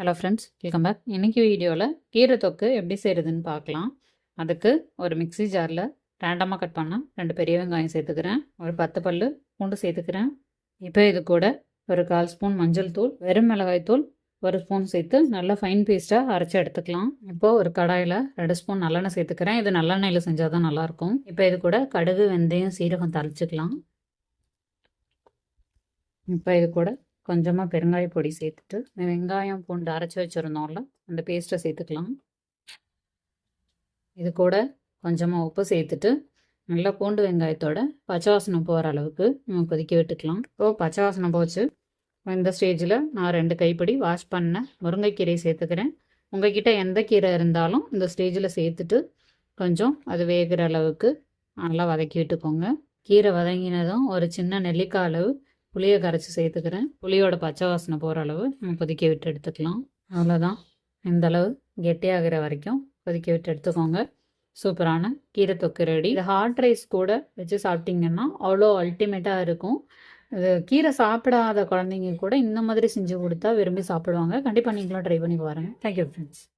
Hello friends, welcome back. இன்றைக்கி வீடியோவில் கீரை தொக்கு எப்படி செய்கிறதுன்னு பார்க்கலாம். அதுக்கு ஒரு மிக்ஸி ஜாரில் ரேண்டமாக கட் பண்ண 2 பெரிய வெங்காயம் சேர்த்துக்கிறேன். ஒரு 10 பல்லு பூண்டு சேர்த்துக்கிறேன். இப்போ இது கூட ஒரு 1/4 ஸ்பூன் மஞ்சள் தூள், வெறும் மிளகாய் தூள் 1 ஸ்பூன் சேர்த்து நல்லா ஃபைன் பேஸ்ட்டாக அரைச்சி எடுத்துக்கலாம். இப்போது ஒரு கடாயில் 2 ஸ்பூன் நல்லெண்ணெய் சேர்த்துக்கிறேன். இது நல்லெண்ணெயில் செஞ்சால் தான் நல்லாயிருக்கும். இப்போ இது கூட கடுகு, வெந்தயம், சீரகம் தாளிச்சிக்கலாம். இப்போ இது கூட கொஞ்சமாக பெருங்காய பொடி சேர்த்துட்டு வெங்காயம் பூண்டு அரைச்சி வச்சுருந்தோம்ல அந்த பேஸ்ட்டை சேர்த்துக்கலாம். இது கூட கொஞ்சமாக உப்பு சேர்த்துட்டு நல்லா பூண்டு வெங்காயத்தோட பச்சை வாசனை போகிற அளவுக்கு நம்ம கொதிக்க விட்டுக்கலாம். இப்போது பச்சை வாசனை போச்சு. இந்த ஸ்டேஜில் நான் 2 கைப்பிடி வாஷ் பண்ண முருங்கைக்கீரை சேர்த்துக்கிறேன். உங்கள்கிட்ட எந்த கீரை இருந்தாலும் இந்த ஸ்டேஜில் சேர்த்துட்டு கொஞ்சம் அது வேகிற அளவுக்கு நல்லா வதக்கி விட்டுக்கோங்க. கீரை வதங்கினதும் ஒரு சின்ன நெல்லிக்காய் அளவு புளியை கரைச்சி சேர்த்துக்கிறேன். புளியோட பச்சை வாசனை போகிற அளவு நம்ம கொதிக்க விட்டு எடுத்துக்கலாம். அவ்வளோதான், இந்தளவு கெட்டியாகிற வரைக்கும் கொதிக்க விட்டு எடுத்துக்கோங்க. சூப்பரான கீரை தொக்கு ரெடி. இது ஹாட் ரைஸ் கூட வச்சு சாப்பிட்டிங்கன்னா அவ்வளோ அல்டிமேட்டாக இருக்கும். இது கீரை சாப்பிடாத குழந்தைங்க கூட இந்த மாதிரி செஞ்சு கொடுத்தா விரும்பி சாப்பிடுவாங்க. கண்டிப்பாக நீங்களும் ட்ரை பண்ணி பாருங்கள். Thank you friends.